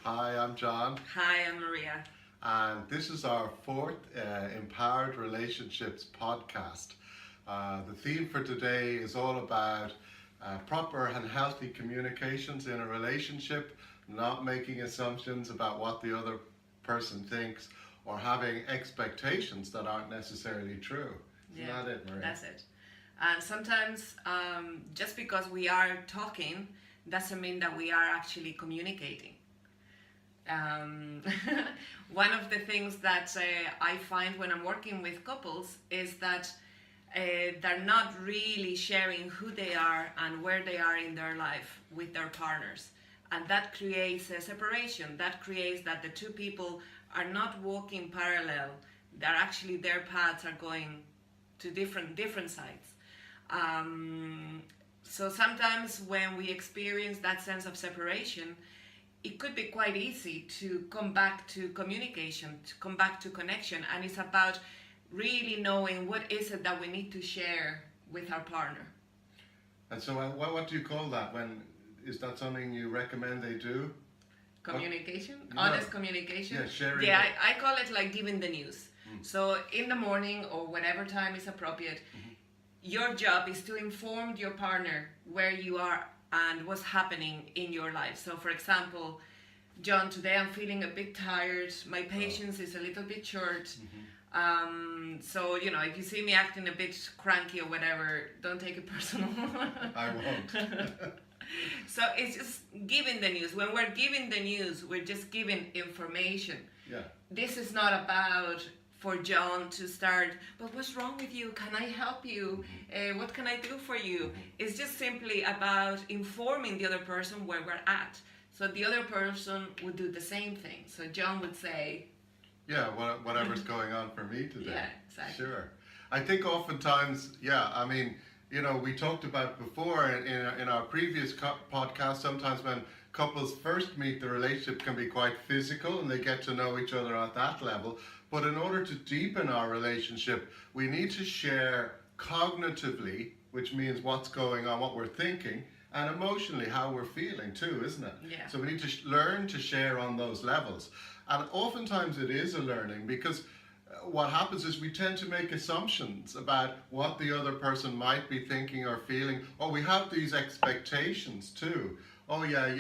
Hi, I'm John, Hi, I'm Maria. and this is our fourth Empowered Relationships podcast. The theme for today is all about proper and healthy communications in a relationship, not making assumptions about what the other person thinks or having expectations that aren't necessarily true. Isn't that it, Maria? That's it. And sometimes just because we are talking doesn't mean that we are actually communicating. Um, One of the things that I find when I'm working with couples is that they're not really sharing who they are and where they are in their life with their partners. And that creates a separation. That creates that the two people are not walking parallel. They're actually, their paths are going to different sides. So sometimes when we experience that sense of separation, it could be quite easy to come back to communication, to come back to connection. And it's about really knowing what is it that we need to share with our partner. And so, what do you call that? Is that something you recommend they do? Communication, No. honest communication. Yeah, sharing. Yeah, I call it like giving the news. So in the morning or whatever time is appropriate, your job is to inform your partner where you are and what's happening in your life. So for example, John, today I'm feeling a bit tired. My patience is a little bit short. So, if you see me acting a bit cranky or whatever, don't take it personal. I won't. So it's just giving the news. When we're giving the news, we're just giving information. Yeah. This is not about for John to start, but what's wrong with you? Can I help you? What can I do for you? It's just simply about informing the other person where we're at. So the other person would do the same thing. So John would say, Yeah, whatever's going on for me today. Yeah, exactly. Sure. I think oftentimes, we talked about before in our previous podcast, sometimes when couples first meet, the relationship can be quite physical and they get to know each other at that level. But in order to deepen our relationship, we need to share cognitively, which means what's going on, what we're thinking, and emotionally how we're feeling too, isn't it? Yeah. So we need to learn to share on those levels. And oftentimes it is a learning because what happens is we tend to make assumptions about what the other person might be thinking or feeling. Oh, we have these expectations too. Oh yeah,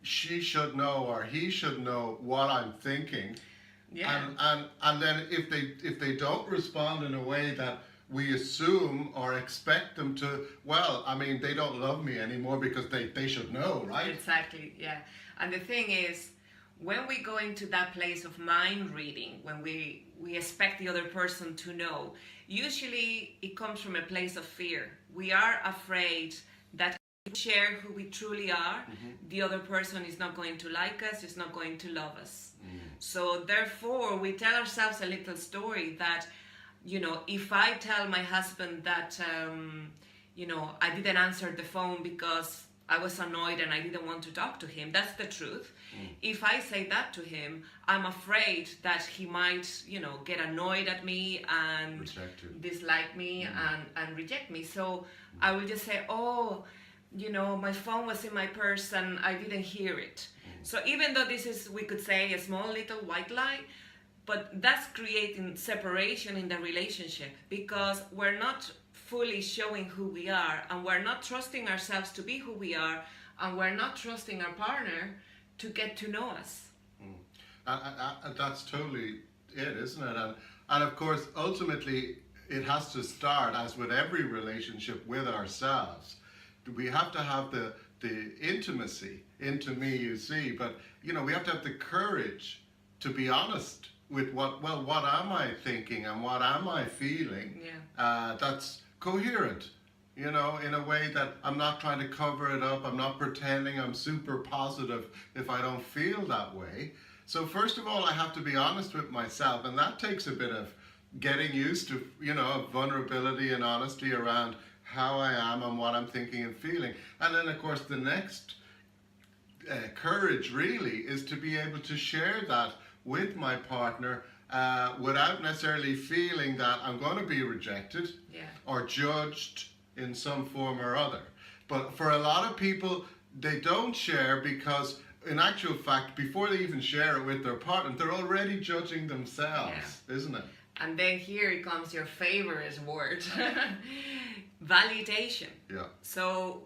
she should know or he should know what I'm thinking. yeah. And then if they don't respond in a way that we assume or expect them to, they don't love me anymore because they should know, right? Exactly, yeah. And the thing is, when we go into that place of mind reading, when we expect the other person to know, usually it comes from a place of fear. We are afraid that if we share who we truly are, the other person is not going to like us, is not going to love us. So therefore, we tell ourselves a little story that, if I tell my husband that, I didn't answer the phone because I was annoyed and I didn't want to talk to him, that's the truth. If I say that to him, I'm afraid that he might, get annoyed at me and dislike me and reject me. So I will just say, my phone was in my purse and I didn't hear it. So even though this is, we could say, a small little white lie, but that's creating separation in the relationship because we're not fully showing who we are and we're not trusting ourselves to be who we are and we're not trusting our partner to get to know us. And that's totally it, isn't it? And of course, ultimately, it has to start, as with every relationship, with ourselves. We have to have the intimacy into me, you see, but we have to have the courage to be honest with what am I thinking and what am I feeling? Yeah. That's coherent, in a way that I'm not trying to cover it up. I'm not pretending I'm super positive if I don't feel that way. So first of all, I have to be honest with myself, and that takes a bit of getting used to, vulnerability and honesty around how I am and what I'm thinking and feeling. And then, of course, the next courage really is to be able to share that with my partner without necessarily feeling that I'm going to be rejected or judged in some form or other. But for a lot of people, they don't share because in actual fact, before they even share it with their partner, they're already judging themselves, isn't it? And then here comes your favorite word, validation. Yeah. So,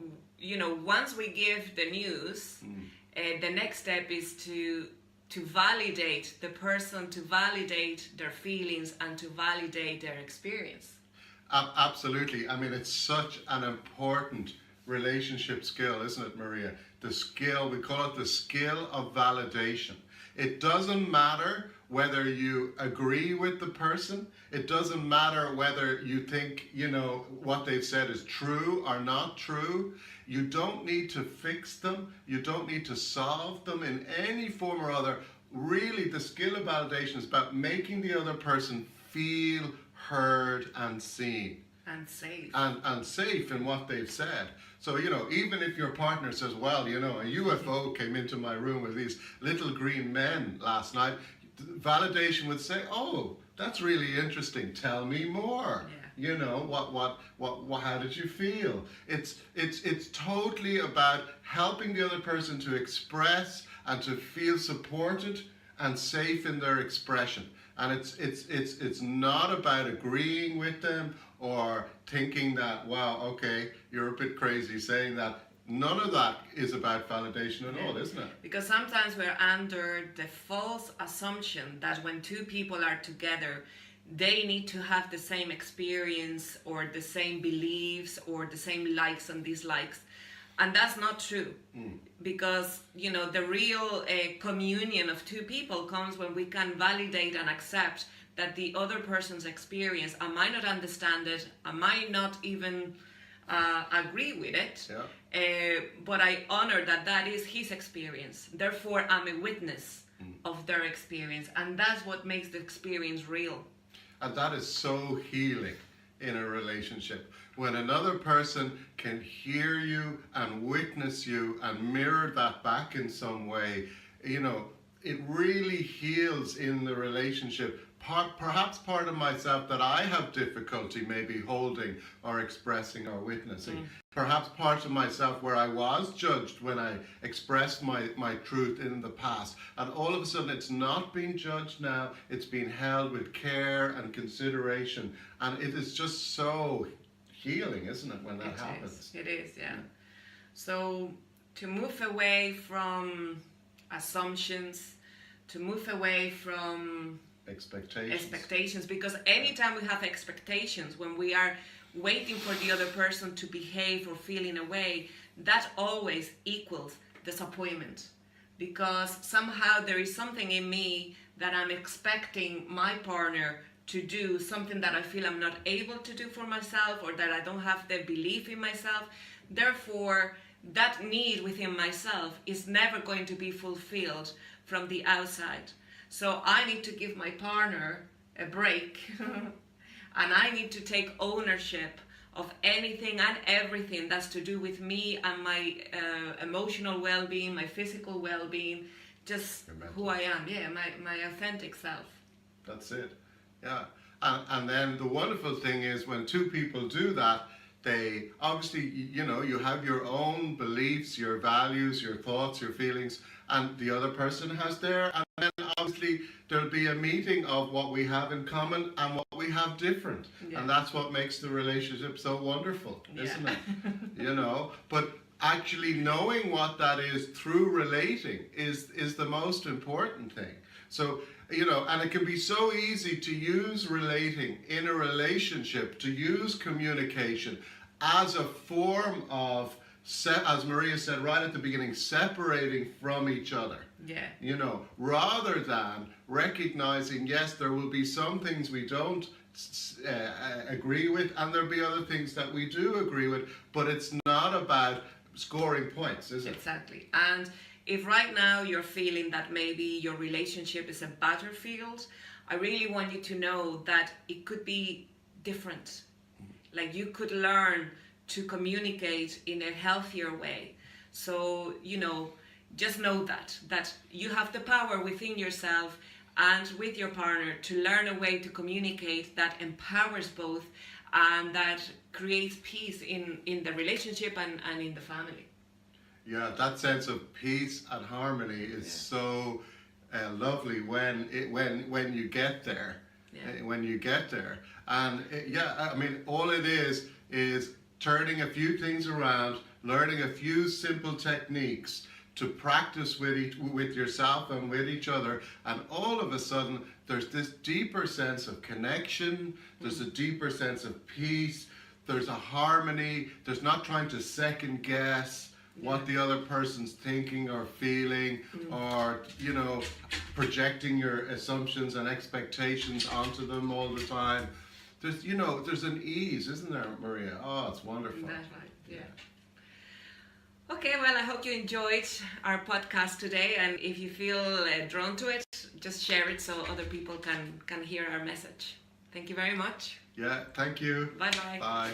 once we give the news, the next step is to validate the person, to validate their feelings, and to validate their experience. Absolutely. I mean, it's such an important relationship skill, isn't it, Maria? The skill, we call it the skill of validation. It doesn't matter whether you agree with the person. It doesn't matter whether you think, what they've said is true or not true. You don't need to fix them. You don't need to solve them in any form or other. Really, the skill of validation is about making the other person feel heard and seen. And safe. And safe in what they've said. So, even if your partner says, well, a UFO came into my room with these little green men last night, validation would say, oh, that's really interesting. Tell me more. Yeah. How did you feel? It's totally about helping the other person to express and to feel supported and safe in their expression. And it's not about agreeing with them or thinking that, wow, okay, you're a bit crazy saying that. None of that is about validation at all, isn't it? Because sometimes we're under the false assumption that when two people are together, they need to have the same experience or the same beliefs or the same likes and dislikes. And that's not true. Because, the real communion of two people comes when we can validate and accept that the other person's experience, I might not understand it, I might not even agree with it, but I honor that is his experience. Therefore, I'm a witness of their experience, and that's what makes the experience real. And that is so healing in a relationship. When another person can hear you and witness you and mirror that back in some way, it really heals in the relationship. Perhaps part of myself that I have difficulty maybe holding or expressing or witnessing. Perhaps part of myself where I was judged when I expressed my truth in the past. And all of a sudden it's not being judged now. It's being held with care and consideration. And it is just so healing, isn't it, when that happens? It is, yeah. So to move away from assumptions, to move away from expectations, because anytime we have expectations, when we are waiting for the other person to behave or feel in a way, that always equals disappointment, because somehow there is something in me that I'm expecting my partner to do, something that I feel I'm not able to do for myself, or that I don't have the belief in myself. Therefore, that need within myself is never going to be fulfilled from the outside. So I need to give my partner a break and I need to take ownership of anything and everything that's to do with me and my emotional well-being, my physical well-being, just who I am, my authentic self. That's it, yeah. And then the wonderful thing is when two people do that, they obviously, you have your own beliefs, your values, your thoughts, your feelings, and the other person has their, and then obviously there'll be a meeting of what we have in common and what we have different. Yeah. And that's what makes the relationship so wonderful, isn't it? But actually knowing what that is through relating is the most important thing. So, and it can be so easy to use relating in a relationship, to use communication as a form of, as Maria said right at the beginning, separating from each other. Yeah. Rather than recognizing, yes, there will be some things we don't agree with, and there'll be other things that we do agree with, but it's not about scoring points, is it? Exactly. And if right now you're feeling that maybe your relationship is a battlefield, I really want you to know that it could be different. Like you could learn to communicate in a healthier way. So, just know that you have the power within yourself and with your partner to learn a way to communicate that empowers both and that creates peace in the relationship and in the family. Yeah, that sense of peace and harmony is so lovely when you get there. When you get there, and I mean, all it is turning a few things around, learning a few simple techniques to practice with yourself and with each other, and all of a sudden there's this deeper sense of connection, there's a deeper sense of peace, there's a harmony, there's not trying to second guess what the other person's thinking or feeling, or projecting your assumptions and expectations onto them all the time. There's an ease, isn't there, Maria? Oh, it's wonderful. That's right. Yeah. Okay, well, I hope you enjoyed our podcast today, and if you feel drawn to it, just share it so other people can hear our message. Thank you very much. Yeah, thank you. Bye-bye. Bye.